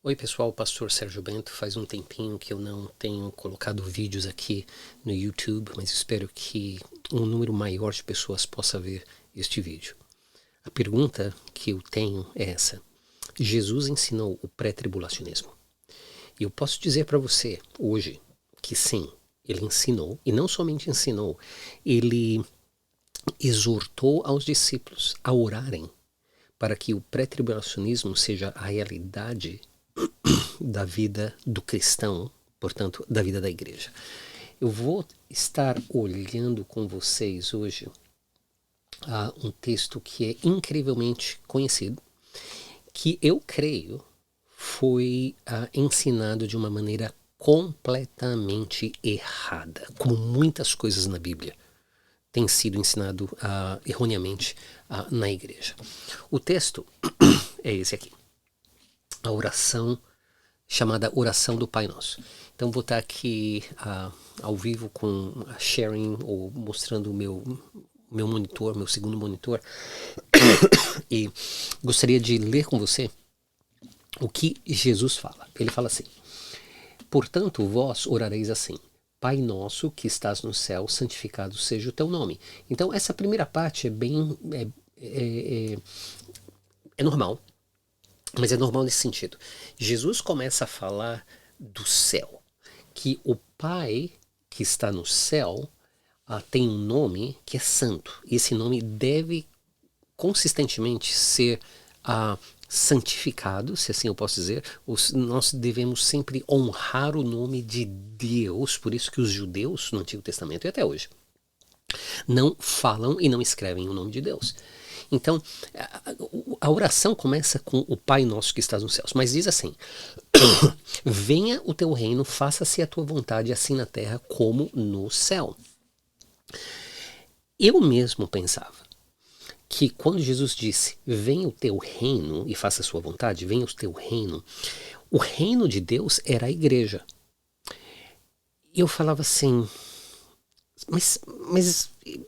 Oi pessoal, Pastor Sérgio Bento. Faz um tempinho que eu não tenho colocado vídeos aqui no YouTube, mas espero que um número maior de pessoas possa ver este vídeo. A pergunta que eu tenho é essa: Jesus ensinou o pré-tribulacionismo? E eu posso dizer para você hoje que sim, ele ensinou, e não somente ensinou, ele exortou aos discípulos a orarem para que o pré-tribulacionismo seja a realidade da vida do cristão, portanto, da vida da igreja. Eu vou estar olhando com vocês hoje um texto que é incrivelmente conhecido, que eu creio foi ensinado de uma maneira completamente errada, como muitas coisas na Bíblia tem sido ensinado erroneamente na igreja. O texto é esse aqui, a oração chamada Oração do Pai Nosso. Então vou estar aqui ao vivo com a sharing ou mostrando o meu monitor, meu segundo monitor, e gostaria de ler com você o que Jesus fala. Ele fala assim: portanto vós orareis assim: Pai nosso que estás no céu, santificado seja o teu nome. Então essa primeira parte é bem é normal, mas é normal nesse sentido. Jesus começa a falar do céu, que o Pai que está no céu tem um nome que é santo. E esse nome deve consistentemente ser santificado, se assim eu posso dizer. Nós devemos sempre honrar o nome de Deus. Por isso que os judeus no Antigo Testamento e até hoje não falam e não escrevem o nome de Deus. Então, a oração começa com o Pai Nosso que estás nos céus, mas diz assim: venha o teu reino, faça-se a tua vontade, assim na terra como no céu. Eu mesmo pensava que quando Jesus disse, venha o teu reino e faça a sua vontade, venha o teu reino, o reino de Deus era a igreja. E eu falava assim, mas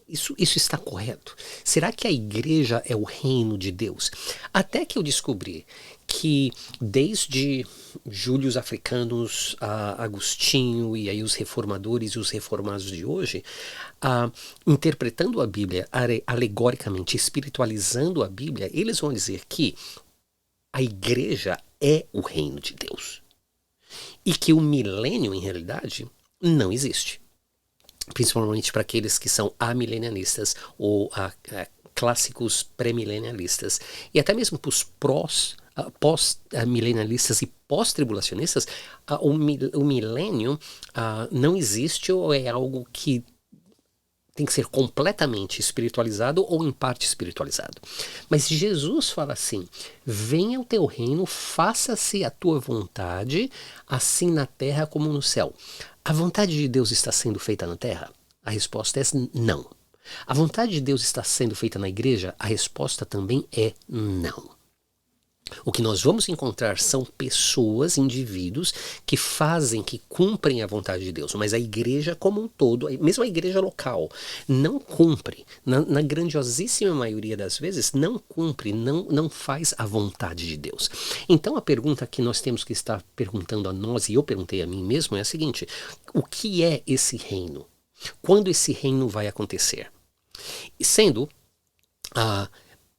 isso está correto? Será que a igreja é o reino de Deus? Até que eu descobri que desde Júlios Africanos, Agostinho e aí os reformadores e os reformados de hoje, interpretando a Bíblia alegoricamente, espiritualizando a Bíblia, eles vão dizer que a igreja é o reino de Deus. E que o milênio, em realidade, não existe. Principalmente para aqueles que são amilenialistas ou clássicos pré-milenialistas. E até mesmo para os pós-milenialistas e pós-tribulacionistas, o milênio não existe ou é algo que tem que ser completamente espiritualizado ou em parte espiritualizado. Mas Jesus fala assim: venha o teu reino, faça-se a tua vontade, assim na terra como no céu. A vontade de Deus está sendo feita na terra? A resposta é não. A vontade de Deus está sendo feita na igreja? A resposta também é não. O que nós vamos encontrar são pessoas, indivíduos, que fazem, que cumprem a vontade de Deus. Mas a igreja como um todo, mesmo a igreja local, não cumpre. Na grandiosíssima maioria das vezes, não cumpre, não faz a vontade de Deus. Então a pergunta que nós temos que estar perguntando a nós, e eu perguntei a mim mesmo, é a seguinte: o que é esse reino? Quando esse reino vai acontecer? Sendo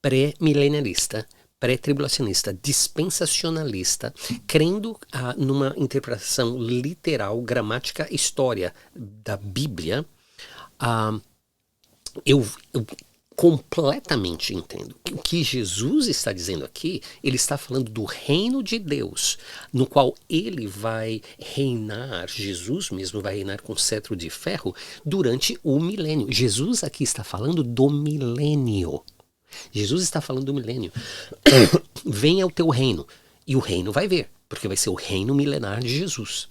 pré-milenialista, pré-tribulacionista, dispensacionalista, crendo numa interpretação literal, gramática, história da Bíblia, eu completamente entendo que o que Jesus está dizendo aqui, ele está falando do reino de Deus, no qual ele vai reinar, Jesus mesmo vai reinar com cetro de ferro durante o milênio. Jesus aqui está falando do milênio. Jesus está falando do milênio. Venha o teu reino. E o reino vai vir, porque vai ser o reino milenar de Jesus.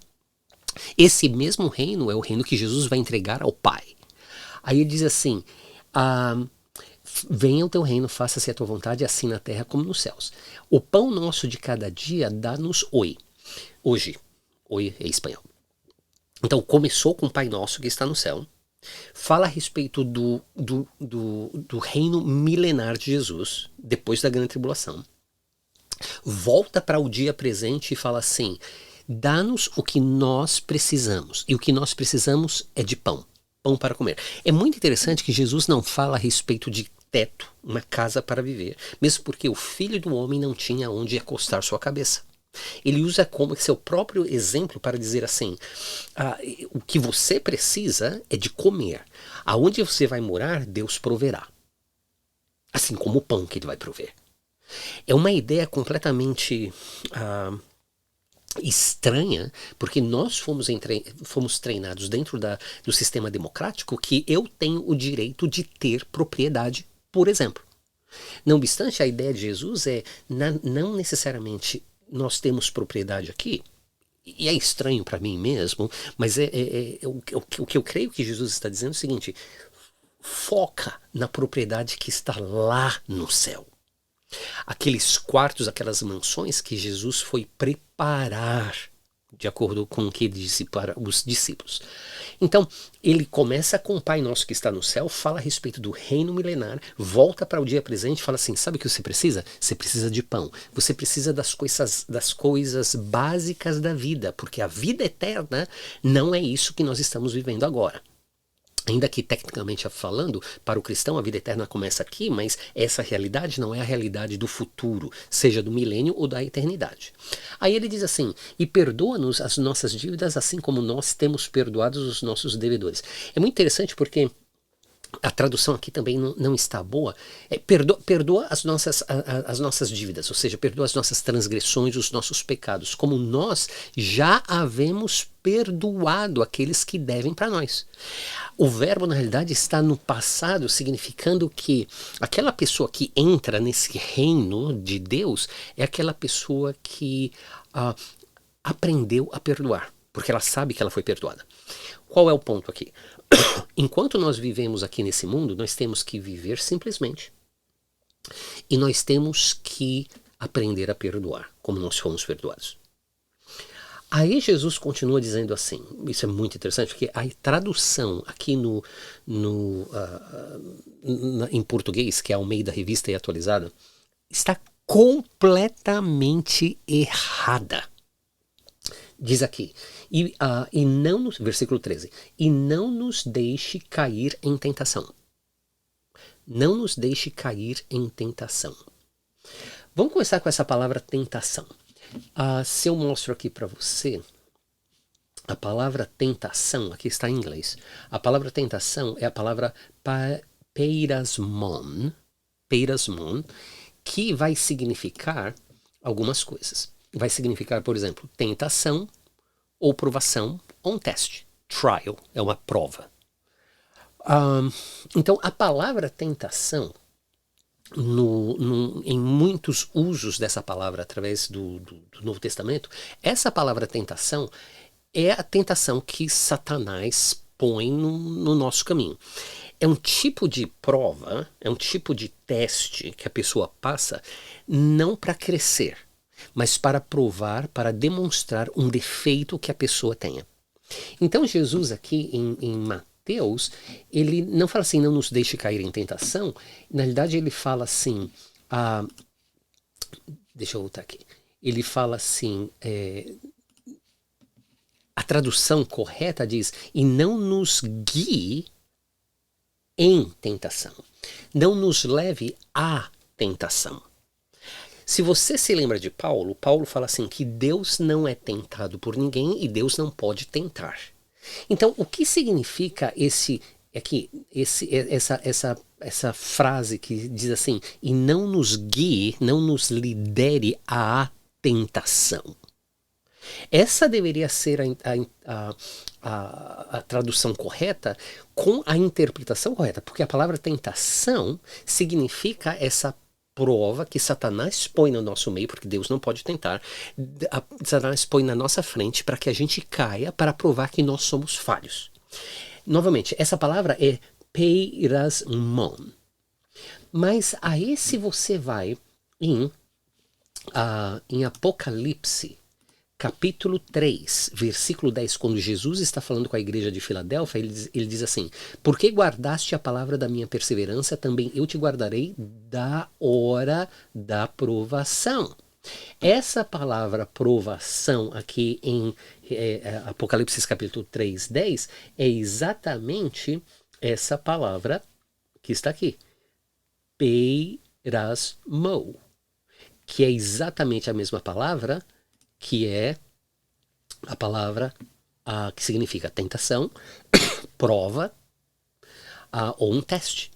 Esse mesmo reino é o reino que Jesus vai entregar ao Pai. Aí ele diz assim: venha o teu reino, faça-se a tua vontade, assim na terra como nos céus. O pão nosso de cada dia dá-nos hoje. Hoje é espanhol. Então começou com o Pai Nosso que está no céu. Fala a respeito do reino milenar de Jesus, depois da grande tribulação. volta para o dia presente e fala assim: dá-nos o que nós precisamos. E o que nós precisamos é de pão. Pão para comer. É muito interessante que Jesus não fala a respeito de teto, uma casa para viver, mesmo porque o Filho do Homem não tinha onde acostar sua cabeça. Ele usa como seu próprio exemplo para dizer assim: o que você precisa é de comer. Aonde você vai morar, Deus proverá. Assim como o pão que ele vai prover. É uma ideia completamente estranha, porque nós fomos treinados dentro do sistema democrático que eu tenho o direito de ter propriedade, por exemplo. Não obstante, a ideia de Jesus é não necessariamente nós temos propriedade aqui, e é estranho para mim mesmo, mas o que eu creio que Jesus está dizendo é o seguinte: foca na propriedade que está lá no céu. Aqueles quartos, aquelas mansões que Jesus foi preparar, de acordo com o que ele disse para os discípulos. Então, ele começa com o Pai Nosso que está no céu, fala a respeito do reino milenar, volta para o dia presente e fala assim: sabe o que você precisa? Você precisa de pão. Você precisa das coisas básicas da vida, porque a vida eterna não é isso que nós estamos vivendo agora. Ainda que tecnicamente falando, para o cristão a vida eterna começa aqui, mas essa realidade não é a realidade do futuro, seja do milênio ou da eternidade. Aí ele diz assim: e perdoa-nos as nossas dívidas, assim como nós temos perdoado os nossos devedores. É muito interessante porque a tradução aqui também não está boa. Perdoa as nossas dívidas, ou seja, perdoa as nossas transgressões, os nossos pecados, como nós já havemos perdoado aqueles que devem para nós. O verbo, na realidade, está no passado, significando que aquela pessoa que entra nesse reino de Deus é aquela pessoa que aprendeu a perdoar, porque ela sabe que ela foi perdoada. Qual é o ponto aqui? Enquanto nós vivemos aqui nesse mundo, nós temos que viver simplesmente. E nós temos que aprender a perdoar, como nós fomos perdoados. Aí Jesus continua dizendo assim, isso é muito interessante, porque a tradução aqui em português, que é ao meio da Revista e Atualizada, está completamente errada. Diz aqui, versículo 13, e não nos deixe cair em tentação. Não nos deixe cair em tentação. Vamos começar com essa palavra tentação. Se eu mostro aqui para você, a palavra tentação, aqui está em inglês. A palavra tentação é a palavra peirasmon, que vai significar algumas coisas. Vai significar, por exemplo, tentação, ou provação, ou um teste. Trial é uma prova. Então, a palavra tentação, em muitos usos dessa palavra através do Novo Testamento, essa palavra tentação é a tentação que Satanás põe no nosso caminho. É um tipo de prova, é um tipo de teste que a pessoa passa não para crescer, mas para provar, para demonstrar um defeito que a pessoa tenha. Então Jesus aqui em Mateus, ele não fala assim, não nos deixe cair em tentação. Na realidade ele fala assim, deixa eu voltar aqui. Ele fala assim, a tradução correta diz, e não nos guie em tentação. Não nos leve à tentação. Se você se lembra de Paulo, Paulo fala assim que Deus não é tentado por ninguém e Deus não pode tentar. Então, o que significa essa frase que diz assim, e não nos guie, não nos lidere à tentação? Essa deveria ser a tradução correta com a interpretação correta, porque a palavra tentação significa essa prova que Satanás põe no nosso meio, porque Deus não pode tentar. Satanás põe na nossa frente para que a gente caia, para provar que nós somos falhos. Novamente, essa palavra é peirasmon. Mas aí se você vai em Apocalipse, capítulo 3, versículo 10, quando Jesus está falando com a igreja de Filadélfia, ele diz assim, porque guardaste a palavra da minha perseverança, também eu te guardarei da hora da provação. Essa palavra provação aqui em Apocalipse capítulo 3, 10 é exatamente essa palavra que está aqui. Peirasmo, que é exatamente a mesma palavra que é a palavra que significa tentação, prova ou um teste.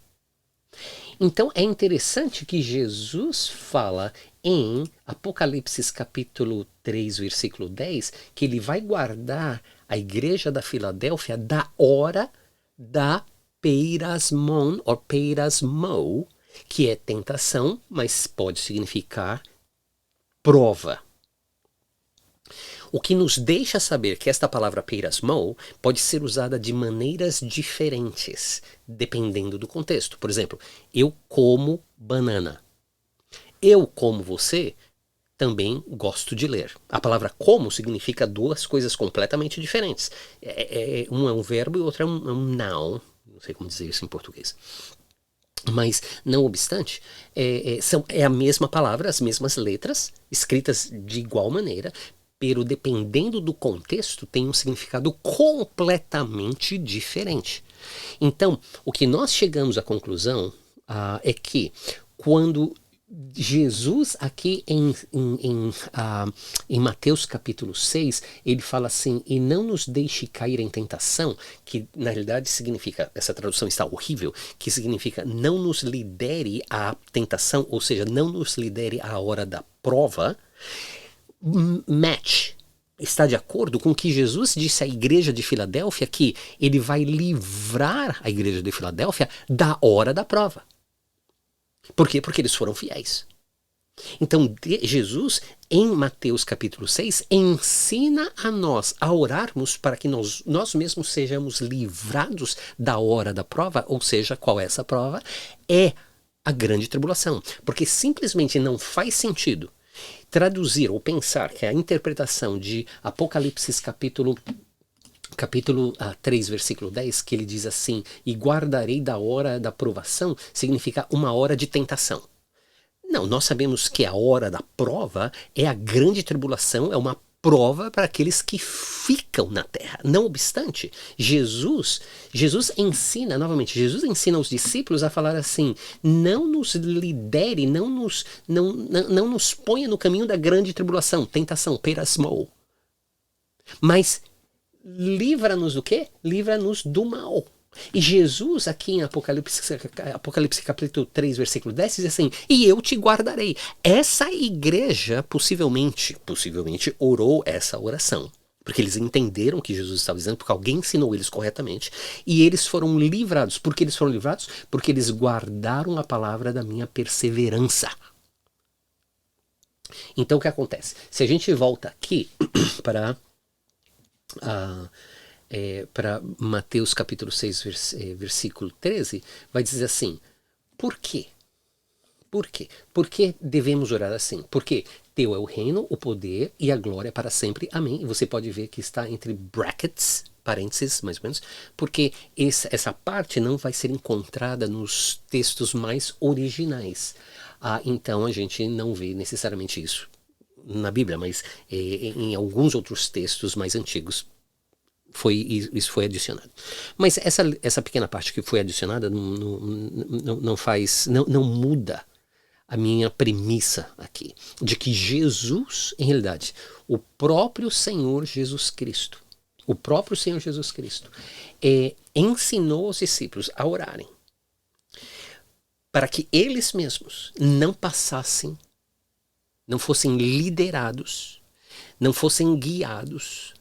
Então é interessante que Jesus fala em Apocalipse capítulo 3, versículo 10, que ele vai guardar a igreja da Filadélfia da hora da peirasmon, ou peirasmo, que é tentação, mas pode significar prova. O que nos deixa saber que esta palavra peirasmo pode ser usada de maneiras diferentes, dependendo do contexto. Por exemplo, eu como banana. Eu, como você, também gosto de ler. A palavra como significa duas coisas completamente diferentes. Um é um verbo e o outro é um noun. Não sei como dizer isso em português. Mas, não obstante, é a mesma palavra, as mesmas letras, escritas de igual maneira, pero dependendo do contexto, tem um significado completamente diferente. Então, o que nós chegamos à conclusão é que quando Jesus aqui em Mateus capítulo 6, ele fala assim, e não nos deixe cair em tentação, que na realidade significa, essa tradução está horrível, que significa não nos lidere à tentação, ou seja, não nos lidere à hora da prova. Match está de acordo com o que Jesus disse à igreja de Filadélfia, que ele vai livrar a igreja de Filadélfia da hora da prova. Por quê? Porque eles foram fiéis. Então Jesus, em Mateus capítulo 6, ensina a nós a orarmos para que nós mesmos sejamos livrados da hora da prova, ou seja, qual é essa prova? É a grande tribulação. Porque simplesmente não faz sentido traduzir ou pensar que a interpretação de Apocalipse capítulo 3, versículo 10, que ele diz assim, e guardarei da hora da provação, significa uma hora de tentação. Não, nós sabemos que a hora da prova é a grande tribulação, é uma prova para aqueles que ficam na terra. Não obstante, Jesus ensina, novamente, Jesus ensina os discípulos a falar assim, não nos lidere, não nos ponha no caminho da grande tribulação, tentação, peirasmo. Mas livra-nos do quê? Livra-nos do mal. E Jesus aqui em Apocalipse capítulo 3, versículo 10, diz assim, e eu te guardarei. Essa igreja possivelmente orou essa oração. Porque eles entenderam o que Jesus estava dizendo, porque alguém ensinou eles corretamente. E eles foram livrados. Por que eles foram livrados? Porque eles guardaram a palavra da minha perseverança. Então o que acontece? Se a gente volta aqui para Mateus capítulo 6, versículo 13, vai dizer assim, por quê? Por quê? Por que devemos orar assim? Porque teu é o reino, o poder e a glória para sempre. Amém. E você pode ver que está entre brackets, parênteses, mais ou menos, porque essa parte não vai ser encontrada nos textos mais originais. Então a gente não vê necessariamente isso na Bíblia, mas em alguns outros textos mais antigos isso foi adicionado. Mas essa pequena parte que foi adicionada não muda a minha premissa aqui, de que Jesus, em realidade, o próprio Senhor Jesus Cristo, ensinou os discípulos a orarem para que eles mesmos não passassem, não fossem liderados, não fossem guiados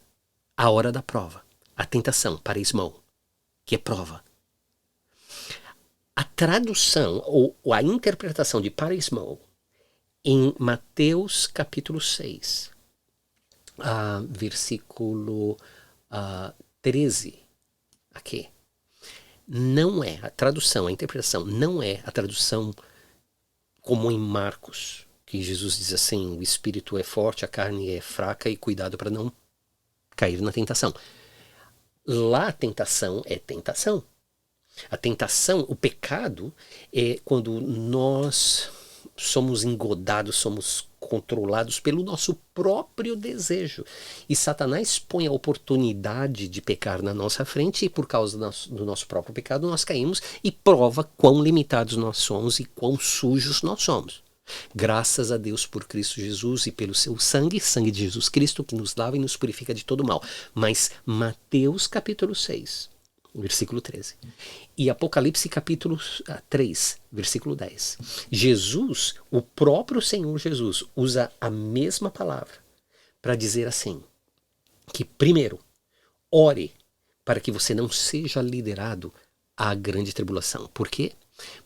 à hora da prova. A tentação, peirasmo, que é prova. A tradução ou a interpretação de peirasmo em Mateus capítulo 6, versículo 13, aqui, não é a tradução, a interpretação não é a tradução como em Marcos, que Jesus diz assim, o espírito é forte, a carne é fraca e cuidado para não cair na tentação. Lá a tentação é tentação. A tentação, o pecado, é quando nós somos engodados, somos controlados pelo nosso próprio desejo. E Satanás põe a oportunidade de pecar na nossa frente, e por causa do nosso próprio pecado nós caímos, e prova quão limitados nós somos e quão sujos nós somos. Graças a Deus por Cristo Jesus e pelo seu sangue de Jesus Cristo, que nos lava e nos purifica de todo mal. Mas Mateus capítulo 6, versículo 13. E Apocalipse capítulo 3, versículo 10. Jesus, o próprio Senhor Jesus, usa a mesma palavra para dizer assim, que primeiro, ore para que você não seja liderado à grande tribulação. Por quê?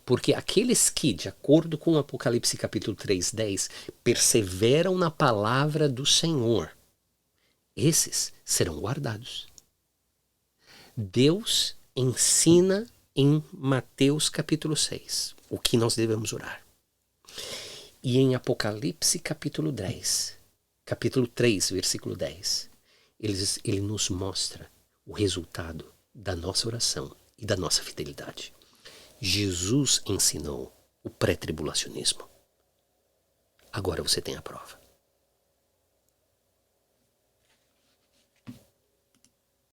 Porque aqueles que, de acordo com Apocalipse capítulo 3, 10, perseveram na palavra do Senhor, esses serão guardados. Deus ensina em Mateus capítulo 6 o que nós devemos orar. E em Apocalipse capítulo 10, capítulo 3, versículo 10, ele nos mostra o resultado da nossa oração e da nossa fidelidade. Jesus ensinou o pré-tribulacionismo. Agora você tem a prova.